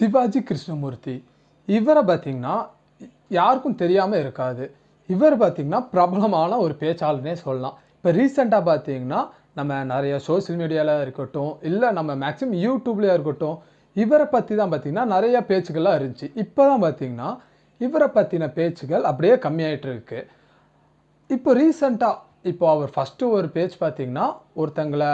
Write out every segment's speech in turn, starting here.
சிவாஜி கிருஷ்ணமூர்த்தி இவரை பார்த்தீங்கன்னா யாருக்கும் தெரியாமல் இருக்காது. இவர் பார்த்தீங்கன்னா பிரபலமான ஒரு பேச்சாளர்னே சொல்லலாம். இப்போ ரீசெண்டாக பார்த்தீங்கன்னா நம்ம நிறைய சோஷியல் மீடியாவில் இருக்கட்டும், இல்லை நம்ம மேக்ஸிமம் யூடியூப்லேயே இருக்கட்டும், இவரை பற்றி தான் பார்த்தீங்கன்னா நிறைய பேச்சுக்கள்லாம் இருந்துச்சு. இப்போ தான் பார்த்தீங்கன்னா இவரை பற்றின பேச்சுகள் அப்படியே கம்மியாயிட்டு இருக்கு. இப்போ ரீசெண்டாக இப்போ அவர் ஃபஸ்ட்டு ஒரு பேச்சு பார்த்தீங்கன்னா ஒருத்தங்களை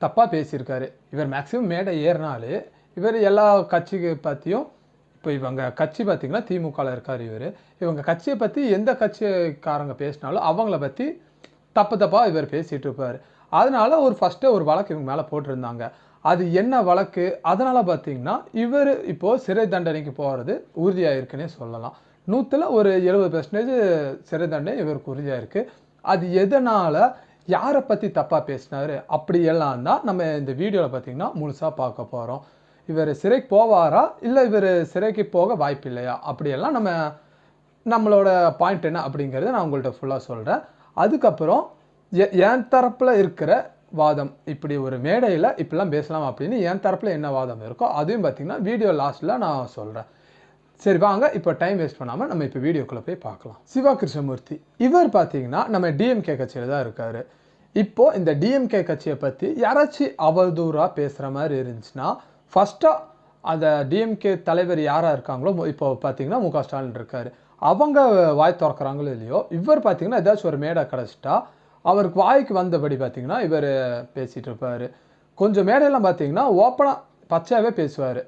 தப்பாக பேசியிருக்காரு. இவர் மேக்ஸிமம் மேடை ஏறினாலே இவர் எல்லா கட்சியை பற்றியும் இப்போ இவங்க கட்சி பார்த்திங்கன்னா திமுகவில் இருக்கார் இவர். இவங்க கட்சியை பற்றி எந்த கட்சிக்காரங்க பேசினாலும் அவங்கள பற்றி தப்பாக இவர் பேசிகிட்டு இருப்பார். அதனால ஃபஸ்ட்டு ஒரு வழக்கு இவங்க மேலே போட்டிருந்தாங்க. அது என்ன வழக்கு? அதனால் பார்த்திங்கன்னா இவர் இப்போது சிறை தண்டனைக்கு போகிறது உறுதியாக இருக்குன்னே சொல்லலாம். 100ல் ஒரு 70% சிறை தண்டனை இவருக்கு உறுதியாக இருக்குது. அது எதனால், யாரை பற்றி தப்பாக பேசினார் அப்படியெல்லாம் தான் நம்ம இந்த வீடியோவில் பார்த்திங்கன்னா முழுசாக பார்க்க போகிறோம். இவர் சிறைக்கு போவாரா, இல்லை இவர் சிறைக்கு போக வாய்ப்பு இல்லையா, அப்படியெல்லாம் நம்மளோட பாயிண்ட் என்ன அப்படிங்கிறத நான் உங்கள்கிட்ட ஃபுல்லாக சொல்கிறேன். அதுக்கப்புறம் என் தரப்பில் இருக்கிற வாதம், இப்படி ஒரு மேடையில் இப்படிலாம் பேசலாம் அப்படின்னு என் தரப்பில் என்ன வாதம் இருக்கோ அதையும் பார்த்திங்கன்னா வீடியோ லாஸ்ட்டில் நான் சொல்கிறேன். சரி வாங்க, இப்போ டைம் வேஸ்ட் பண்ணாமல் நம்ம இப்போ வீடியோக்குள்ளே போய் பார்க்கலாம். சிவா கிருஷ்ணமூர்த்தி இவர் பார்த்தீங்கன்னா நம்ம டிஎம்கே கட்சியில் தான் இருக்கார். இப்போது இந்த டிஎம்கே கட்சியை பற்றி யாராச்சும் அவதூறாக பேசுகிற மாதிரி இருந்துச்சுன்னா, ஃபஸ்ட்டாக அந்த டிஎம்கே தலைவர் யாராக இருக்காங்களோ, இப்போ பார்த்தீங்கன்னா முக ஸ்டாலின் இருக்கார், அவங்க வாய் திறக்கிறாங்களோ இல்லையோ, இவர் பார்த்தீங்கன்னா ஏதாச்சும் ஒரு மேடை கிடச்சிட்டா அவருக்கு வாய்க்கு வந்தபடி பார்த்தீங்கன்னா இவர் பேசிகிட்டு இருப்பார். கொஞ்சம் மேடையெல்லாம் பார்த்தீங்கன்னா ஓப்பனாக பச்சையாகவே பேசுவார்.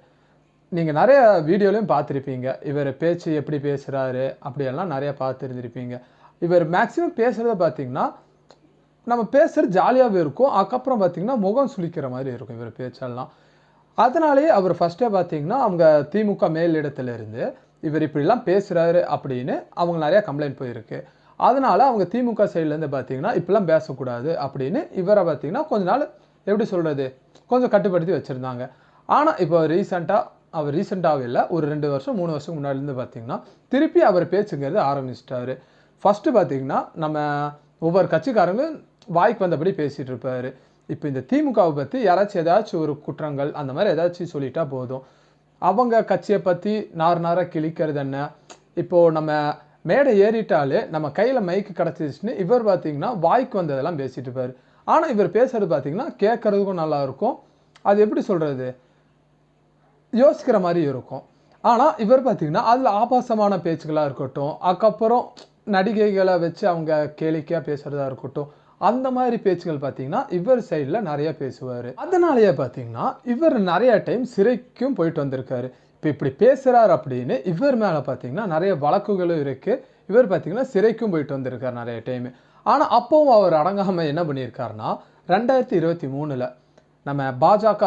நீங்கள் நிறைய வீடியோலையும் பார்த்துருப்பீங்க, இவர் பேச்சு எப்படி பேசுகிறாரு அப்படியெல்லாம் நிறையா பார்த்துருந்துருப்பீங்க. இவர் மேக்ஸிமம் பேசுகிறத பார்த்திங்கன்னா நம்ம பேசுகிறது ஜாலியாகவே இருக்கும். அதுக்கப்புறம் பார்த்திங்கன்னா முகம் சுளிக்கிற மாதிரி இருக்கும் இவர் பேச்செல்லாம். அதனாலேயே அவர் ஃபஸ்ட்டே பார்த்திங்கன்னா அவங்க திமுக மேலிடத்துலேருந்து இவர் இப்படிலாம் பேசுகிறாரு அப்படின்னு அவங்க நிறையா கம்ப்ளைண்ட் போயிருக்கு. அதனால் அவங்க திமுக சைட்லேருந்து பார்த்திங்கன்னா இப்படிலாம் பேசக்கூடாது அப்படின்னு இவரை பார்த்திங்கன்னா கொஞ்ச நாள் எப்படி சொல்கிறது, கொஞ்சம் கட்டுப்படுத்தி வச்சுருந்தாங்க. ஆனால் இப்போ அவர் ரீசெண்டாகவே இல்லை, ஒரு 2 வருஷம் 3 வருஷம் முன்னாடிலேருந்து பார்த்திங்கன்னா திருப்பி அவர் பேச்சுங்கிறது ஆரம்பிச்சிட்டாரு. ஃபஸ்ட்டு பார்த்திங்கன்னா நம்ம ஒவ்வொரு கட்சிக்காரங்களும் வாய்க்கு வந்தபடி பேசிகிட்டு இருப்பார். இப்போ இந்த திமுகவை பற்றி யாராச்சும் ஏதாச்சும் ஒரு குற்றங்கள் அந்த மாதிரி ஏதாச்சும் சொல்லிட்டா போதும், அவங்க கட்சியை பற்றி நாராக கிழிக்கிறது என்ன. இப்போது நம்ம மேடை ஏறிட்டாலே நம்ம கையில் மைக்கு கிடச்சிச்சுன்னு இவர் பார்த்திங்கன்னா வாய்க்கு வந்ததெல்லாம் பேசிகிட்டு இருப்பார். ஆனால் இவர் பேசுகிறது பார்த்திங்கன்னா கேட்குறதுக்கும் நல்லாயிருக்கும், அது எப்படி சொல்கிறது, யோசிக்கிற மாதிரி இருக்கும். ஆனால் இவர் பார்த்திங்கன்னா அதில் ஆபாசமான பேச்சுக்களாக இருக்கட்டும், அதுக்கப்புறம் நடிகைகளை வச்சு அவங்க கேளிக்கையாக பேசுகிறதா இருக்கட்டும், அந்த மாதிரி பேச்சுகள் பார்த்திங்கன்னா இவர் சைடில் நிறைய பேசுவார். அதனாலேயே பார்த்திங்கன்னா இவர் நிறைய டைம் சிறைக்கும் போயிட்டு வந்திருக்காரு. இப்போ இப்படி பேசுகிறார் அப்படின்னு இவர் மேலே பார்த்திங்கன்னா நிறைய வழக்குகளும் இருக்குது. இவர் பார்த்திங்கன்னா சிறைக்கும் போயிட்டு வந்திருக்கார் நிறைய டைமு. ஆனால் அப்போவும் அவர் அடங்காமல் என்ன பண்ணியிருக்காருன்னா, 2023 நம்ம பாஜக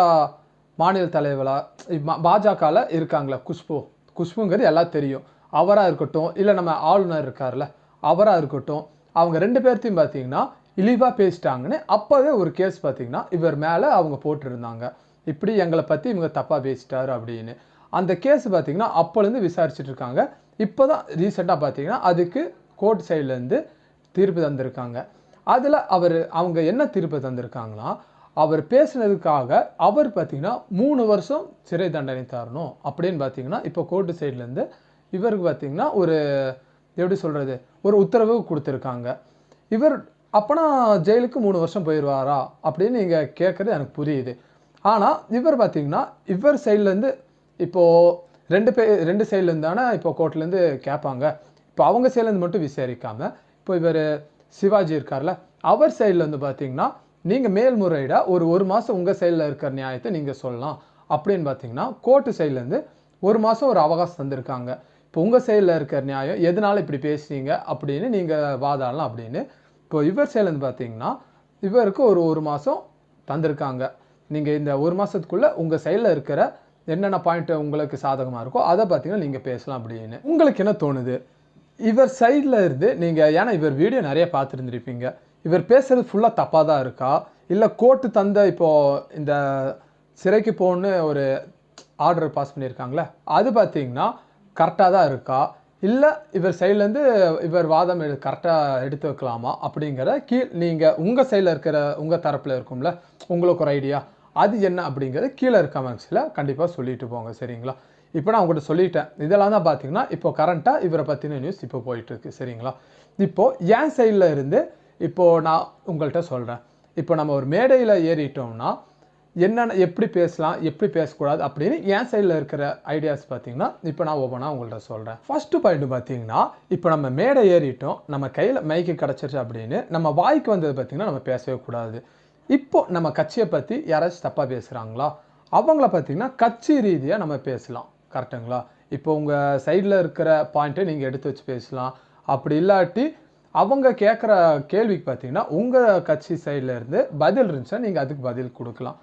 மாநில தலைவராக பாஜகவில் இருக்காங்களே குஷ்புங்கிறது எல்லாம் தெரியும், அவராக இருக்கட்டும், இல்லை நம்ம ஆளுநர் இருக்கார்ல அவராக இருக்கட்டும், அவங்க 2 பேர்த்தையும் பார்த்திங்கன்னா இழிவாக பேசிட்டாங்கன்னு அப்போவே ஒரு கேஸ் பார்த்திங்கன்னா இவர் மேலே அவங்க போட்டிருந்தாங்க. இப்படி எங்களை பற்றி இவங்க தப்பாக பேசிட்டாரு அப்படின்னு. அந்த கேஸ் பார்த்திங்கன்னா அப்போலேருந்து விசாரிச்சுட்டு இருக்காங்க. இப்போ தான் ரீசெண்டாக பார்த்திங்கன்னா அதுக்கு கோர்ட் சைட்லேருந்து தீர்ப்பு தந்திருக்காங்க. அதில் அவங்க என்ன தீர்ப்பு தந்திருக்காங்கன்னா, அவர் பேசுனதுக்காக அவர் பார்த்திங்கன்னா 3 வருஷம் சிறை தண்டனை தரணும் அப்படின்னு பார்த்திங்கன்னா இப்போ கோர்ட்டு சைட்லேருந்து இவருக்கு பார்த்திங்கன்னா ஒரு எப்படி சொல்கிறது, ஒரு உத்தரவு கொடுத்துருக்காங்க. இவர் அப்போனா ஜெயிலுக்கு 3 வருஷம் போயிடுவாரா அப்படின்னு நீங்கள் கேட்குறது எனக்கு புரியுது. ஆனால் இவர் பார்த்திங்கன்னா இவர் சைட்லேருந்து இப்போது 2 சைட்லேருந்து தானே இப்போ கோர்ட்லேருந்து கேட்பாங்க. இப்போ அவங்க சைட்லேருந்து மட்டும் விசாரிக்காமல் இப்போ இவர் சிவாஜி இருக்கார்ல அவர் சைட்லேருந்து பார்த்திங்கன்னா நீங்கள் மேல்முறையீடாக ஒரு மாதம் உங்கள் சைடில் இருக்கிற நியாயத்தை நீங்கள் சொல்லலாம் அப்படின்னு பார்த்திங்கன்னா கோர்ட்டு சைட்லேருந்து 1 மாதம் ஒரு அவகாசம் தந்திருக்காங்க. இப்போ உங்கள் சைடில் இருக்கிற நியாயம் எதனால் இப்படி பேசுறீங்க அப்படின்னு நீங்கள் வாதாடலாம் அப்படின்னு. இப்போ இவர் சைட்லேருந்து பார்த்திங்கன்னா இவருக்கு ஒரு மாதம் தந்திருக்காங்க. நீங்கள் இந்த 1 மாதத்துக்குள்ளே உங்கள் சைடில் இருக்கிற என்னென்ன பாயிண்ட்டு உங்களுக்கு சாதகமாக இருக்கோ அதை பார்த்திங்கன்னா நீங்கள் பேசலாம் அப்படின்னு. உங்களுக்கு என்ன தோணுது, இவர் சைடில் இருந்து நீங்கள், ஏன்னா இவர் வீடியோ நிறைய பார்த்துருந்துருப்பீங்க, இவர் பேசுகிறது ஃபுல்லாக தப்பாக தான் இருக்கா, இல்லை கோர்ட்டு தந்த இப்போது இந்த சிறைக்கு போகணுன்னு ஒரு ஆர்டர் பாஸ் பண்ணியிருக்காங்களே அது பார்த்திங்கன்னா கரெக்டாக தான் இருக்கா, இல்லை இவர் சைட்லேருந்து இவர் வாதம் கரெக்டாக எடுத்து வைக்கலாமா அப்படிங்கிற நீங்கள் உங்கள் சைடில் இருக்கிற உங்கள் தரப்பில் இருக்கும்ல உங்களுக்கு ஒரு ஐடியா, அது என்ன அப்படிங்கிறது கீழே இருக்க கமெண்ட்ஸில் கண்டிப்பாக சொல்லிட்டு போங்க, சரிங்களா? இப்போ நான் உங்கள்கிட்ட சொல்லிட்டேன். இதெல்லாம் தான் பார்த்தீங்கன்னா இப்போ கரண்ட்டாக இவரை பற்றின நியூஸ் இப்போ போயிட்டுருக்கு. சரிங்களா? இப்போது என் சைடில் இருந்து இப்போது நான் உங்கள்கிட்ட சொல்கிறேன். இப்போ நம்ம ஒரு மேடையில் ஏறிட்டோம்னா என்னென்ன எப்படி பேசலாம், எப்படி பேசக்கூடாது அப்படின்னு என் சைடில் இருக்கிற ஐடியாஸ் பார்த்தீங்கன்னா இப்போ நான் ஒவ்வொன்றா உங்கள்கிட்ட சொல்கிறேன். ஃபஸ்ட்டு பாயிண்ட் பார்த்தீங்கன்னா, இப்போ நம்ம மேடை ஏறிட்டோம், நம்ம கையில் மைக்கு கிடச்சிருச்சு அப்படின்னு நம்ம வாய்க்கு வந்தது பார்த்தீங்கன்னா நம்ம பேசவே கூடாது. இப்போ நம்ம கட்சியை பற்றி யாராச்சும் தப்பாக பேசுகிறாங்களா, அவங்கள பார்த்தீங்கன்னா கட்சி ரீதியாக நம்ம பேசலாம். கரெக்டுங்களா? இப்போ உங்கள் சைடில் இருக்கிற பாயிண்ட்டை நீங்கள் எடுத்து வச்சு பேசலாம். அப்படி இல்லாட்டி அவங்க கேட்குற கேள்விக்கு பார்த்தீங்கன்னா உங்கள் கட்சி சைடில் இருந்து பதில் இருந்துச்சுன்னா நீங்கள் அதுக்கு பதில் கொடுக்கலாம்.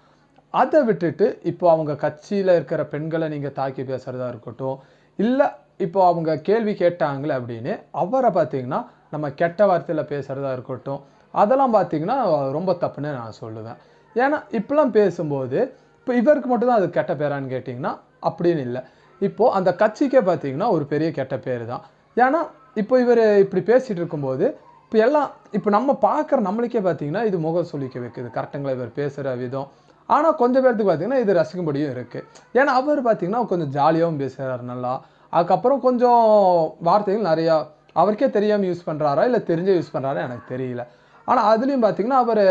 அதை விட்டுட்டு இப்போ அவங்க கட்சியில் இருக்கிற பெண்களை நீங்கள் தாக்கி பேசுகிறதா இருக்கட்டும், இல்லை இப்போ அவங்க கேள்வி கேட்டாங்களே அப்படின்னு அவரை பார்த்தீங்கன்னா நம்ம கெட்ட வார்த்தையில் பேசுகிறதா இருக்கட்டும், அதெல்லாம் பார்த்தீங்கன்னா ரொம்ப தப்புன்னு நான் சொல்லுவேன். ஏன்னா இப்படிலாம் பேசும்போது இப்போ இவருக்கு மட்டும்தான் அது கெட்ட பேரான்னு கேட்டிங்கன்னா அப்படின்னு இல்லை. இப்போது அந்த கட்சிக்கே பார்த்தீங்கன்னா ஒரு பெரிய கெட்ட பேர் தான். ஏன்னா இப்போ இவர் இப்படி பேசிகிட்டு இருக்கும்போது இப்போ நம்ம பார்க்குற நம்மளுக்கே பார்த்தீங்கன்னா இது முகம் சொல்லிக்க வைக்குது. கரெக்டுங்களா? இவர் பேசுகிற விதம். ஆனால் கொஞ்சம் பேர்த்துக்கு பார்த்தீங்கன்னா இது ரசிக்கும்படியும் இருக்குது. ஏன்னா அவர் பார்த்தீங்கன்னா கொஞ்சம் ஜாலியாகவும் பேசுகிறார் நல்லா. அதுக்கப்புறம் கொஞ்சம் வார்த்தைகள் நிறையா அவருக்கே தெரியாமல் யூஸ் பண்ணுறாரா இல்லை தெரிஞ்சே யூஸ் பண்ணுறாரா எனக்கு தெரியல. ஆனால் அதுலேயும் பார்த்தீங்கன்னா அவர்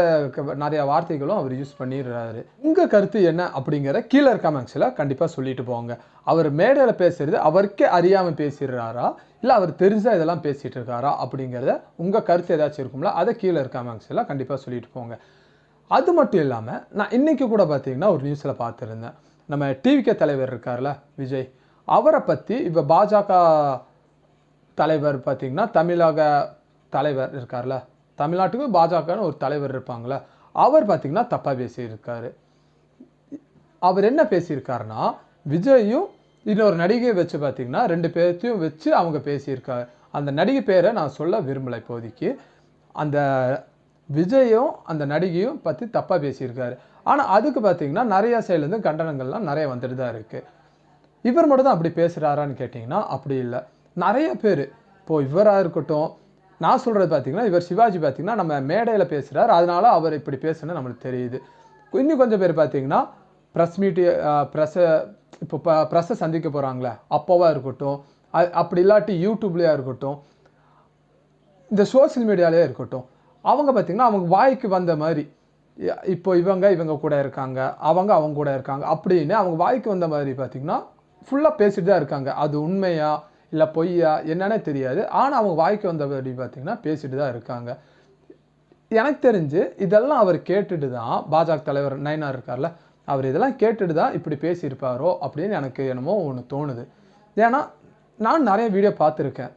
நிறையா வார்த்தைகளும் அவர் யூஸ் பண்ணிடுறாரு. உங்கள் கருத்து என்ன அப்படிங்கிற கீழே இருக்க கமெண்ட்ஸில் கண்டிப்பாக சொல்லிட்டு போங்க. அவர் மேடையில் பேசுகிறது அவருக்கே அறியாமல் பேசிடுறாரா இல்லை அவர் தெரிஞ்சால் இதெல்லாம் பேசிகிட்டு இருக்காரா அப்படிங்கிறத உங்கள் கருத்து ஏதாச்சும் இருக்கும்ல, அதை கீழே இருக்க கமெண்ட்ஸில் கண்டிப்பாக சொல்லிட்டு போங்க. அது மட்டும் இல்லாமல் நான் இன்றைக்கி கூட பார்த்தீங்கன்னா ஒரு நியூஸில் பார்த்துருந்தேன். நம்ம டிவிகே தலைவர் இருக்கார்ல விஜய், அவரை பற்றி இப்போ பாஜக தலைவர் பார்த்தீங்கன்னா தமிழக தலைவர் இருக்கார்ல, தமிழ்நாட்டுக்கு பாஜகன்னு ஒரு தலைவர் இருப்பாங்களே, அவர் பார்த்தீங்கன்னா தப்பாக பேசியிருக்காரு. அவர் என்ன பேசியிருக்காருன்னா, விஜயும் இன்னொரு நடிகையை வச்சு பார்த்தீங்கன்னா 2 பேர்த்தையும் வச்சு அவங்க பேசியிருக்காரு. அந்த நடிகை பேரை நான் சொல்ல விரும்பலை இப்போதைக்கு. அந்த விஜயும் அந்த நடிகையும் பற்றி தப்பாக பேசியிருக்காரு. ஆனால் அதுக்கு பார்த்தீங்கன்னா நிறையா சைட்லேருந்து கண்டனங்கள்லாம் நிறைய வந்துட்டு தான் இருக்குது. இவர் மட்டும் தான் அப்படி பேசுகிறாரான்னு கேட்டிங்கன்னா அப்படி இல்லை. நிறைய பேர் இப்போது இவராக இருக்கட்டும், நான் சொல்கிறது பார்த்தீங்கன்னா இவர் சிவாஜி பார்த்தீங்கன்னா நம்ம மேடையில் பேசுகிறார், அதனால அவர் இப்படி பேசுன்னு நம்மளுக்கு தெரியுது. இன்னும் கொஞ்சம் பேர் பார்த்தீங்கன்னா ப்ரெஸ்ஸை சந்திக்க போகிறாங்களே அப்போவா இருக்கட்டும், அப்படி இல்லாட்டி யூடியூப்லேயே இருக்கட்டும், இந்த சோசியல் மீடியாலேயே இருக்கட்டும், அவங்க பார்த்தீங்கன்னா அவங்க வாய்க்கு வந்த மாதிரி இப்போ இவங்க கூட இருக்காங்க, அவங்க கூட இருக்காங்க அப்படின்னு அவங்க வாய்க்கு வந்த மாதிரி பார்த்தீங்கன்னா ஃபுல்லாக பேசிட்டு தான் இருக்காங்க. அது உண்மையா இல்லை பொய்யா என்னன்னே தெரியாது. ஆனால் அவங்க வாய்க்கு வந்தபடி பார்த்தீங்கன்னா பேசிட்டு தான் இருக்காங்க. எனக்கு தெரிஞ்சு இதெல்லாம் அவர் கேட்டுட்டு தான் பாஜக தலைவர் நயினார் இருக்கார்ல, அவர் இதெல்லாம் கேட்டுட்டு தான் இப்படி பேசியிருப்பாரோ அப்படின்னு எனக்கு என்னமோ ஒன்று தோணுது. ஏன்னா நான் நிறைய வீடியோ பார்த்துருக்கேன்.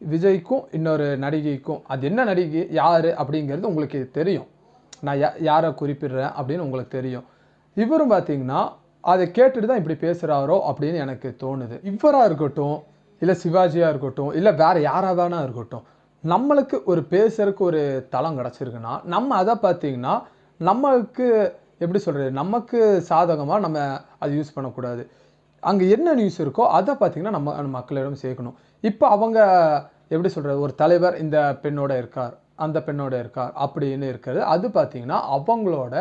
விஜய்க்கும் இன்னொரு நடிகைக்கும், அது என்ன நடிகை யார் அப்படிங்கிறது உங்களுக்கு தெரியும். நான் யாரை குறிப்பிடுறேன் அப்படின்னு உங்களுக்கு தெரியும். இவரும் பார்த்தீங்கன்னா அதை கேட்டுட்டு தான் இப்படி பேசுகிறாரோ அப்படின்னு எனக்கு தோணுது. இவராக இருக்கட்டும், இல்லை சிவாஜியாக இருக்கட்டும், இல்லை வேறு யாராக வேணா இருக்கட்டும், நம்மளுக்கு ஒரு பேசுறதுக்கு ஒரு தளம் கிடச்சிருக்குன்னா நம்ம அதை பார்த்தீங்கன்னா நம்மளுக்கு எப்படி சொல்கிறது, நமக்கு சாதகமாக நம்ம அதை யூஸ் பண்ணக்கூடாது. அங்கே என்ன நியூஸ் இருக்கோ அதை பார்த்தீங்கன்னா நம்ம மக்களிடம் சேர்க்கணும். இப்போ அவங்க எப்படி சொல்கிறது, ஒரு தலைவர் இந்த பெண்ணோட இருக்கார், அந்த பெண்ணோட இருக்கார் அப்படின்னு இருக்கிறது, அது பார்த்தீங்கன்னா அவங்களோட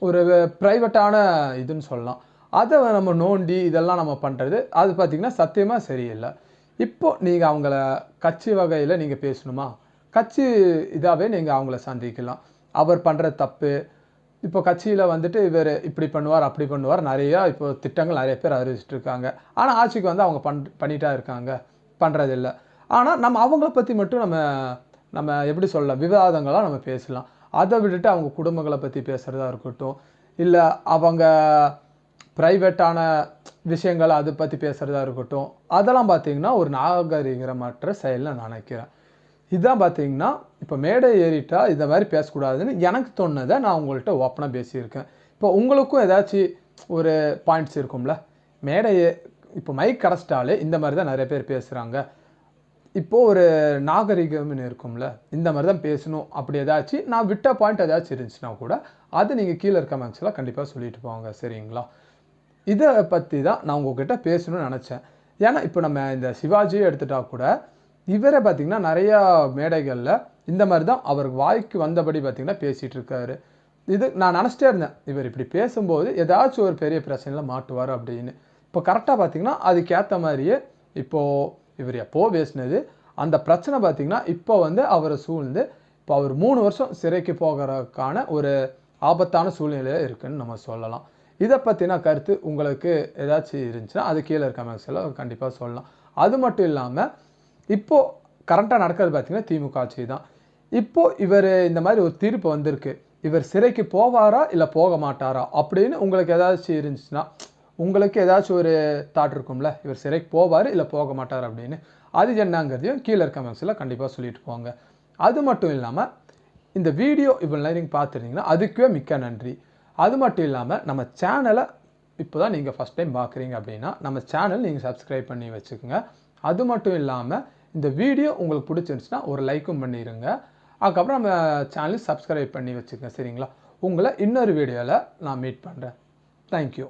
ஒரு ப்ரைவேட்டான இதுன்னு சொல்லலாம். அதை நம்ம நோண்டி இதெல்லாம் நம்ம பண்ணுறது அது பார்த்திங்கன்னா சத்தியமாக சரியில்லை. இப்போது நீங்கள் அவங்கள கட்சி வகையில் நீங்கள் பேசணுமா, கட்சி இதாகவே நீங்கள் அவங்கள சந்திக்கலாம். அவர் பண்ணுற தப்பு, இப்போ கட்சியில் வந்துட்டு இவர் இப்படி பண்ணுவார் அப்படி பண்ணுவார் நிறையா இப்போ திட்டங்கள் நிறைய பேர் அறிவிச்சிட்டு இருக்காங்க. ஆனால் ஆட்சிக்கு வந்து அவங்க பண்ணிட்டா இருக்காங்க, பண்ணுறதில்ல. ஆனால் நம்ம அவங்கள பற்றி மட்டும் நம்ம எப்படி சொல்லலாம், விவாதங்களாக நம்ம பேசலாம். அதை விட்டுட்டு அவங்க குடும்பங்களை பற்றி பேசுகிறதா இருக்கட்டும், இல்லை அவங்க ப்ரைவேட்டான விஷயங்கள் அதை பற்றி பேசுகிறதா இருக்கட்டும், அதெல்லாம் பார்த்திங்கன்னா ஒரு நாகரிகமற்ற செயல்னு நான் நினைக்கிறேன். இதுதான் பார்த்திங்கன்னா இப்போ மேடை ஏறிட்டா இந்த மாதிரி பேசக்கூடாதுன்னு எனக்கு தோணுனதை நான் உங்கள்கிட்ட ஓப்பனாக பேசியிருக்கேன். இப்போ உங்களுக்கும் ஏதாச்சும் ஒரு பாயிண்ட்ஸ் இருக்கும்ல, மேடையை இப்போ மைக் கிடச்சிட்டாலே இந்த மாதிரி தான் நிறைய பேர் பேசுகிறாங்க, இப்போது ஒரு நாகரிகம்னு இருக்கும்ல, இந்த மாதிரி தான் பேசணும் அப்படி ஏதாச்சும் நான் விட்ட பாயிண்ட் ஏதாச்சும் இருந்துச்சுன்னா கூட அது நீங்கள் கீழே இருக்க கமெண்ட்ஸில் கண்டிப்பாக சொல்லிட்டு போவாங்க. சரிங்களா? இதை பற்றி தான் நான் உங்கள்கிட்ட பேசணும்னு நினச்சேன். ஏன்னா இப்போ நம்ம இந்த சிவாஜியை எடுத்துகிட்டா கூட இவரை பார்த்திங்கன்னா நிறையா மேடைகளில் இந்த மாதிரி தான் அவர் வாய்க்கு வந்தபடி பார்த்திங்கன்னா பேசிகிட்டு இருக்காரு. இது நான் நினச்சிட்டே இருந்தேன், இவர் இப்படி பேசும்போது ஏதாச்சும் ஒரு பெரிய பிரச்சனையில் மாட்டுவார் அப்படின்னு. இப்போ கரெக்டாக பார்த்தீங்கன்னா அதுக்கேற்ற மாதிரியே இப்போது இவர் எப்போ பேசினது அந்த பிரச்சனை பார்த்தீங்கன்னா இப்போ வந்து அவரை சூழ்ந்து இப்போ அவர் 3 வருஷம் சிறைக்கு போகிறதுக்கான ஒரு ஆபத்தான சூழ்நிலையில் இருக்குதுன்னு நம்ம சொல்லலாம். இதை பற்றின கருத்து உங்களுக்கு ஏதாச்சும் இருந்துச்சுன்னா அது கீழே இருக்க கமெண்ட்ஸில் கண்டிப்பாக சொல்லலாம். அது மட்டும் இல்லாமல் இப்போது கரெக்டாக நடக்கிறது பார்த்தீங்கன்னா திமுக ஆட்சி தான். இப்போது இவர் இந்த மாதிரி ஒரு தீர்ப்பு வந்திருக்கு, இவர் சிறைக்கு போவாரா இல்லை போக மாட்டாரா அப்படின்னு உங்களுக்கு ஏதாச்சும் இருந்துச்சுன்னா உங்களுக்கு ஏதாச்சும் ஒரு தாட் இருக்கும்ல, இவர் சிறைக்கு போவார் இல்லை போக மாட்டார் அப்படின்னு. அது என்னங்கிறதையும் கீழே இருக்க கமெண்ட்ஸில் கண்டிப்பாக சொல்லிட்டு போங்க. அது மட்டும் இல்லாமல் இந்த வீடியோ இவ்வளோ நேரம் பார்த்துருந்தீங்கன்னா அதுக்கே மிக்க நன்றி. அது மட்டும் இல்லாமல் நம்ம சேனலை இப்போ தான் நீங்கள் ஃபஸ்ட் டைம் பார்க்குறீங்க அப்படின்னா நம்ம சேனல் நீங்கள் சப்ஸ்கிரைப் பண்ணி வச்சுக்கோங்க. அது மட்டும் இல்லாமல் இந்த வீடியோ உங்களுக்கு பிடிச்சிருந்துச்சுன்னா ஒரு லைக்கும் பண்ணிடுங்க. அதுக்கப்புறம் நம்ம சேனலுக்கு சப்ஸ்கிரைப் பண்ணி வச்சுக்கோங்க. சரிங்களா? உங்களை இன்னொரு வீடியோவில் நான் மீட் பண்ணுறேன். தேங்க்யூ.